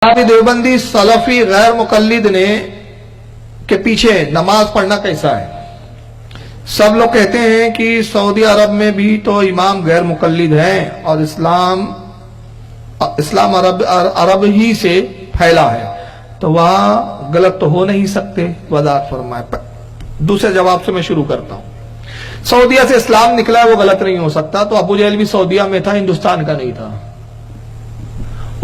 دیوبندی سلفی غیر مقلد نے کے پیچھے نماز پڑھنا کیسا ہے؟ سب لوگ کہتے ہیں کہ سعودی عرب میں بھی تو امام غیر مقلد ہیں اور اسلام عرب ہی سے پھیلا ہے، تو وہاں غلط تو ہو نہیں سکتے، وضاحت فرمائے۔ دوسرے جواب سے میں شروع کرتا ہوں۔ سعودیہ سے اسلام نکلا ہے، وہ غلط نہیں ہو سکتا، تو ابو جہل بھی سعودیہ میں تھا، ہندوستان کا نہیں تھا۔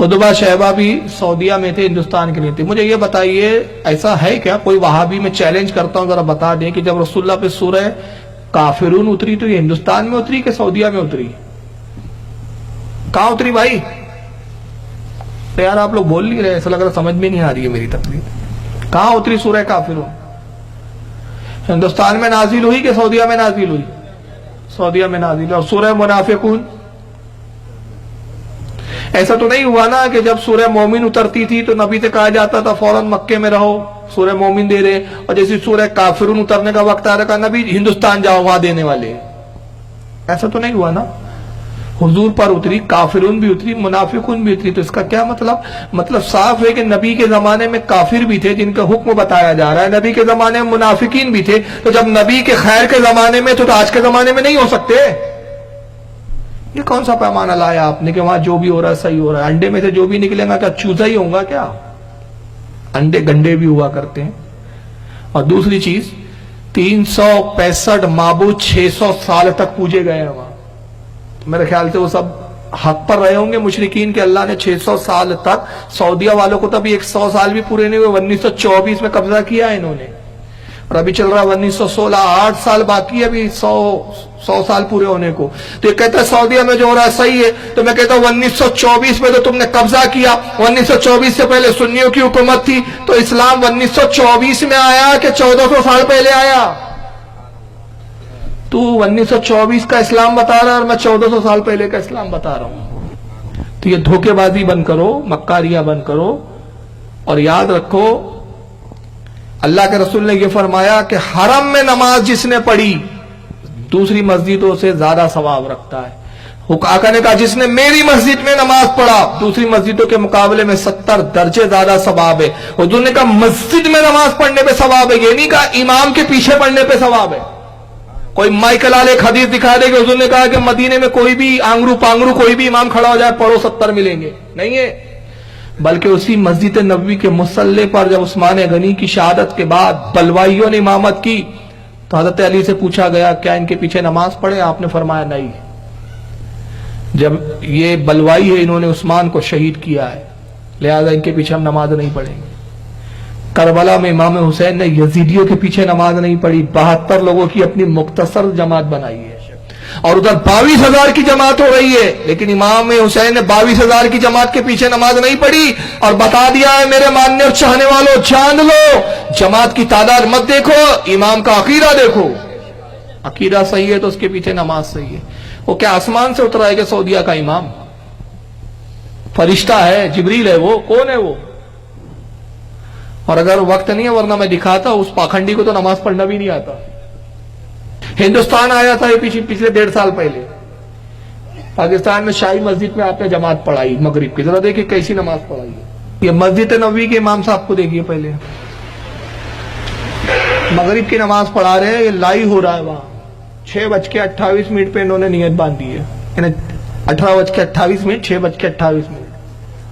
عتبہ شیبہ بھی سعودیہ میں تھے، ہندوستان کے نہیں تھے۔ مجھے یہ بتائیے، ایسا ہے کیا کوئی وہابی، میں چیلنج کرتا ہوں، ذرا بتا دیں کہ جب رسول اللہ پہ سورہ کافرون اتری تو یہ ہندوستان میں اتری کہ سعودیہ میں اتری؟ کہاں اتری بھائی؟ تو یار آپ لوگ بول نہیں رہے، ایسا لگ رہا سمجھ میں نہیں آ رہی ہے میری تقریر۔ کہاں اتری سورہ کافرون؟ ہندوستان میں نازل ہوئی کہ سعودیہ میں نازل ہوئی؟ سعودیہ میں نازل ہوئی۔ اور سورہ منافقون ایسا تو نہیں ہوا نا کہ جب سورہ مومن اترتی تھی تو نبی سے کہا جاتا تھا فوراً مکے میں رہو، سورہ مومن دے رہے، اور جیسے سورہ کافرون اترنے کا وقت آ رہا، کہا نبی ہندوستان جاؤ، وہاں دینے والے۔ ایسا تو نہیں ہوا نا، حضور پر اتری، کافرون بھی اتری، منافقون بھی اتری۔ تو اس کا کیا مطلب صاف ہے کہ نبی کے زمانے میں کافر بھی تھے جن کا حکم بتایا جا رہا ہے، نبی کے زمانے میں منافقین بھی تھے، تو جب نبی کے خیر کے زمانے میں تو آج کے زمانے میں نہیں ہو سکتے؟ یہ کون سا پیمانہ لایا آپ نے کہ وہاں جو بھی ہو رہا ہے صحیح ہو رہا ہے؟ انڈے میں سے جو بھی نکلے گا کیا چوزا ہی ہوگا کیا؟ انڈے گنڈے بھی ہوا کرتے ہیں۔ اور دوسری چیز، 365 معبود 600 سال تک پوجے گئے ہیں وہاں۔ میرے خیال سے وہ سب حق پر رہے ہوں گے مشرکین کے، اللہ نے 600 سال تک، سعودیہ والوں کو تب 100 سال بھی پورے نہیں ہوئے، 1924 میں قبضہ کیا ہے انہوں نے، اور ابھی چل رہا 1916، 8 سال باقی ہے ابھی 100 سال پورے ہونے کو۔ تو یہ کہتا ہے سعودیہ میں جو ہو رہا ہے صحیح ہے، تو میں کہتا ہوں 1924 میں تو تم نے قبضہ کیا، 1924 سے پہلے سنیوں کی حکومت تھی، تو اسلام 1924 میں آیا کہ 1400 سال پہلے آیا؟ تو 1924 کا اسلام بتا رہا ہے اور میں 1400 سال پہلے کا اسلام بتا رہا ہوں۔ تو یہ دھوکے بازی بند کرو، مکاریاں بند کرو، اور یاد رکھو اللہ کے رسول نے یہ فرمایا کہ حرم میں نماز جس نے پڑھی دوسری مسجدوں سے زیادہ ثواب رکھتا ہے۔ آقا نے کہا جس نے میری مسجد میں نماز پڑھا دوسری مسجدوں کے مقابلے میں 70 درجے زیادہ ثواب ہے۔ حضور نے کہا مسجد میں نماز پڑھنے پہ ثواب ہے، یہ نہیں کہا امام کے پیچھے پڑھنے پہ ثواب ہے۔ کوئی مائیکل آل ایک حدیث دکھا دے کہ حضور نے کہا کہ مدینے میں کوئی بھی آنگرو پانگرو کوئی بھی امام کھڑا ہو جائے پڑھو 70 ملیں گے، نہیں ہے۔ بلکہ اسی مسجد نبوی کے مصلی پر جب عثمان غنی کی شہادت کے بعد بلوائیوں نے امامت کی تو حضرت علی سے پوچھا گیا کیا ان کے پیچھے نماز پڑھے؟ آپ نے فرمایا نہیں، جب یہ بلوائی ہے انہوں نے عثمان کو شہید کیا ہے، لہذا ان کے پیچھے ہم نماز نہیں پڑھیں گے۔ کربلا میں امام حسین نے یزیدیوں کے پیچھے نماز نہیں پڑھی، 72 لوگوں کی اپنی مختصر جماعت بنائی ہے، اور ادھر 22,000 کی جماعت ہو رہی ہے، لیکن امام حسین نے 22,000 کی جماعت کے پیچھے نماز نہیں پڑھی، اور بتا دیا ہے میرے ماننے اور چاہنے والوں جان لو، جماعت کی تعداد مت دیکھو، امام کا عقیدہ دیکھو، عقیدہ صحیح ہے تو اس کے پیچھے نماز صحیح ہے۔ وہ کیا آسمان سے اترا ہے کہ سعودیہ کا امام؟ فرشتہ ہے، جبریل ہے، وہ کون ہے وہ؟ اور اگر وقت نہیں ہے ورنہ میں دکھاتا، اس پاکھنڈی کو تو نماز پڑھنا بھی نہیں آتا۔ ہندوستان آیا تھا یہ پچھلے 1.5 سال پہلے، پاکستان میں شاہی مسجد میں آپ نے جماعت پڑھائی مغرب کی، ذرا دیکھیں کیسی نماز پڑھائی ہے۔ یہ مسجد نبوی کے امام صاحب کو دیکھیے، پہلے مغرب کی نماز پڑھا رہے ہیں، یہ لائیو ہو رہا ہے وہاں، 6:28 پہ انہوں نے نیت باندھی ہے، یعنی 18:28 6:28،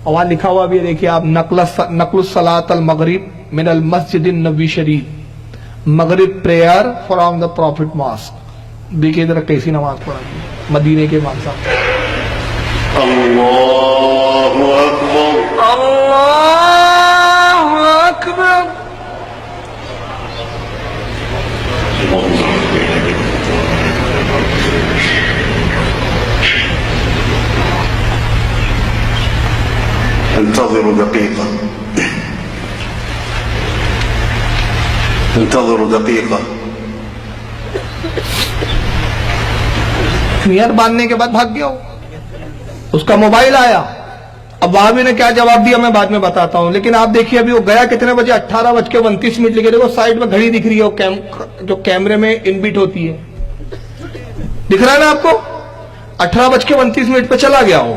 اور وہاں لکھا ہوا بھی ہے، دیکھیے آپ، نقل الصلاۃ المغرب من المسجد النبوی شریف، مغرب prayer from the prophet mosque. دیکھیے ذرا کیسی نماز پڑھائی ہے مدینے کے امام صاحب۔ اللہ اکبر، اللہ اکبر۔ انتظروا دقيقة، انتظروا دقيقة۔ نیت باندھنے کے بعد بھاگ گیا ہو، اس کا موبائل آیا، اب وہاں بھی نے کیا جواب دیا میں بعد میں بتاتا ہوں، لیکن آپ دیکھیے ابھی وہ گیا کتنے بجے؟ 18:29 لکھے، دیکھو سائڈ میں گھڑی دکھ رہی ہے جو کیمرے میں انبٹ ہوتی ہے، دکھ رہا ہے نا آپ کو؟ 18:29 پہ چلا گیا ہو،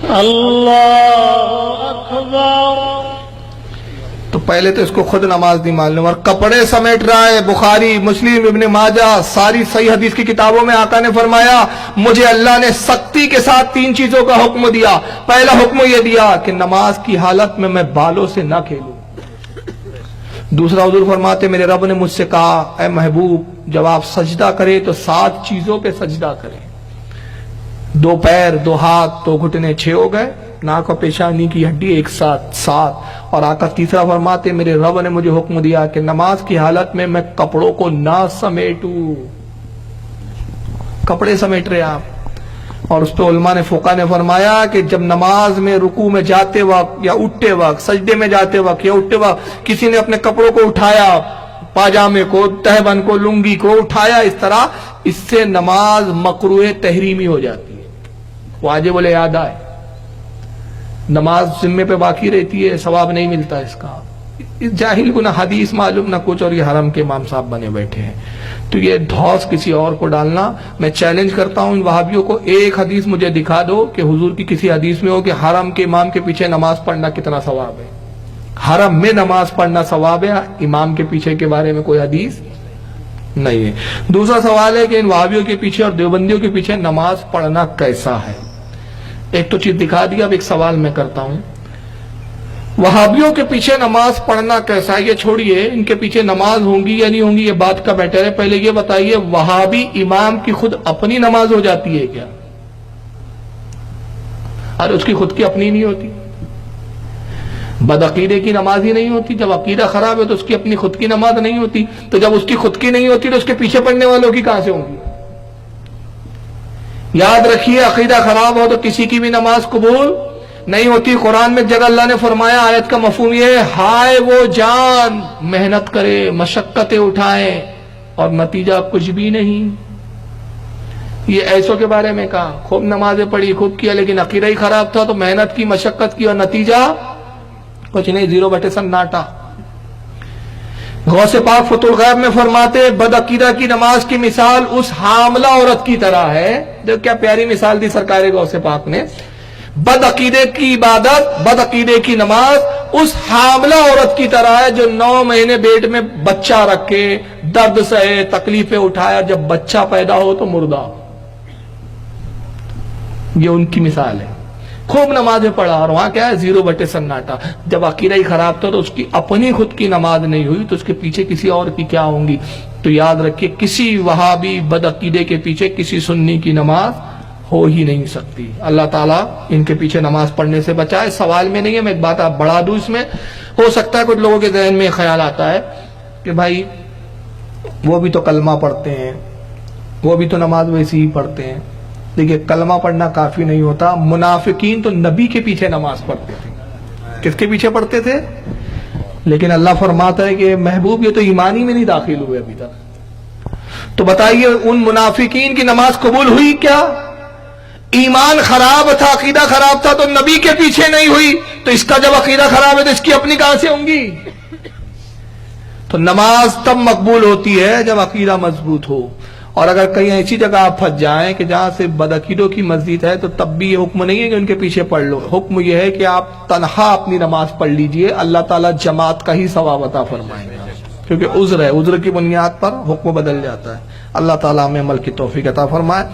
اللہ اکبر. تو پہلے تو اس کو خود نماز نہیں معلوم اور کپڑے سمیٹ رہا ہے. بخاری، مسلم، ابن ماجہ، ساری صحیح حدیث کی کتابوں میں آقا نے فرمایا مجھے اللہ نے سختی کے ساتھ 3 چیزوں کا حکم دیا. پہلا حکم یہ دیا کہ نماز کی حالت میں بالوں سے نہ کھیلوں. دوسرا حضور فرماتے میرے رب نے مجھ سے کہا اے محبوب جب آپ سجدہ کریں تو 7 چیزوں پہ سجدہ کریں. 2 پیر، 2 ہاتھ، 2 گھٹنے 6 ہو گئے. ناک اور پیشانی کی ہڈی ایک ساتھ 7. اور آقا تیسرا فرماتے میرے رب نے مجھے حکم دیا کہ نماز کی حالت میں کپڑوں کو نہ سمیٹوں. کپڑے سمیٹ رہے آپ. اور اس پہ علماء نے فقہاء نے فرمایا کہ جب نماز میں رکوع میں جاتے وقت یا اٹھتے وقت، سجدے میں جاتے وقت یا اٹھتے وقت کسی نے اپنے کپڑوں کو اٹھایا، پاجامے کو، تہبند کو، لنگی کو اٹھایا اس طرح، اس سے نماز مکروہ تحریمی ہو جاتی ہے. واجب الاعادہ ہے. نماز ذمے پہ باقی رہتی ہے، ثواب نہیں ملتا اس کا. جاہل کو نہ حدیث معلوم نہ کچھ اور یہ حرم کے امام صاحب بنے بیٹھے ہیں. تو یہ دھوس کسی اور کو ڈالنا، میں چیلنج کرتا ہوں ان وہابیوں کو، ایک حدیث مجھے دکھا دو کہ حضور کی کسی حدیث میں ہو کہ حرم کے امام کے پیچھے نماز پڑھنا کتنا ثواب ہے. حرم میں نماز پڑھنا ثواب ہے، امام کے پیچھے کے بارے میں کوئی حدیث نہیں ہے. دوسرا سوال ہے کہ ان وہابیوں کے پیچھے اور دیوبندیوں کے پیچھے نماز پڑھنا کیسا ہے. ایک تو چیز دکھا دیا، اب ایک سوال میں کرتا ہوں، وہابیوں کے پیچھے نماز پڑھنا کیسا ہے یہ چھوڑیے، ان کے پیچھے نماز ہوں گی یا نہیں ہوں گی یہ بات کا بیٹر ہے. پہلے یہ بتائیے وہابی امام کی خود اپنی نماز ہو جاتی ہے کیا؟ اور اس کی خود کی اپنی نہیں ہوتی؟ بدعقیدے کی نماز ہی نہیں ہوتی؟ جب عقیدہ خراب ہے تو اس کی اپنی خود کی نماز نہیں ہوتی، تو جب اس کی خود کی نہیں ہوتی تو اس کے پیچھے پڑھنے والوں کی کہاں سے ہوں گی؟ یاد رکھیے عقیدہ خراب ہو تو کسی کی بھی نماز قبول نہیں ہوتی. قرآن میں جگہ اللہ نے فرمایا، آیت کا مفہوم یہ ہے ہائے وہ جان محنت کرے، مشقتیں اٹھائیں اور نتیجہ کچھ بھی نہیں. یہ ایسوں کے بارے میں کہا خوب نمازیں پڑھی، خوب کیا، لیکن عقیدہ ہی خراب تھا تو محنت کی، مشقت کی اور نتیجہ کچھ نہیں، 0 سناٹا. غوث پاک فتح الغیب میں فرماتے بدعقیدہ کی نماز کی مثال اس حاملہ عورت کی طرح ہے. دیکھ کیا پیاری مثال دی سرکار غوث پاک نے. بدعقیدے کی عبادت، بدعقیدے کی نماز اس حاملہ عورت کی طرح ہے جو 9 مہینے پیٹ میں بچہ رکھے، درد سہے، تکلیفیں اٹھایا، جب بچہ پیدا ہو تو مردہ. یہ ان کی مثال ہے. خوب نمازیں پڑھا اور وہاں کیا ہے 0 سناٹا. جب عقیدہ ہی خراب تھا تو اس کی اپنی خود کی نماز نہیں ہوئی تو اس کے پیچھے کسی اور کی کیا ہوں گی. تو یاد رکھیے کسی وہابی بدعقیدے کے پیچھے کسی سنی کی نماز ہو ہی نہیں سکتی. اللہ تعالیٰ ان کے پیچھے نماز پڑھنے سے بچائے. سوال میں نہیں ہے، میں ایک بات آپ بڑھا دوں اس میں. ہو سکتا ہے کچھ لوگوں کے ذہن میں خیال آتا ہے کہ بھائی وہ بھی تو کلمہ پڑھتے ہیں، وہ بھی تو نماز ویسی ہی پڑھتے ہیں. دیکھیے کلمہ پڑھنا کافی نہیں ہوتا. منافقین تو نبی کے پیچھے نماز پڑھتے تھے. کس کے پیچھے پڑھتے تھے؟ لیکن اللہ فرماتا ہے کہ محبوب یہ تو ایمانی میں نہیں داخل ہوئے ابھی تک. تو بتائیے ان منافقین کی نماز قبول ہوئی کیا؟ ایمان خراب تھا، عقیدہ خراب تھا تو نبی کے پیچھے نہیں ہوئی. تو اس کا جب عقیدہ خراب ہے تو اس کی اپنی کہاں سے ہوں گی؟ تو نماز تب مقبول ہوتی ہے جب عقیدہ مضبوط ہو. اور اگر کہیں ایسی جگہ آپ پھنس جائیں کہ جہاں سے بدعقیدوں کی مسجد ہے تو تب بھی یہ حکم نہیں ہے کہ ان کے پیچھے پڑھ لو. حکم یہ ہے کہ آپ تنہا اپنی نماز پڑھ لیجئے، اللہ تعالیٰ جماعت کا ہی ثواب عطا فرمائیں گے. کیونکہ عذر ہے، عذر کی بنیاد پر حکم بدل جاتا ہے. اللہ تعالیٰ ہمیں عمل کی توفیق عطا فرمائے.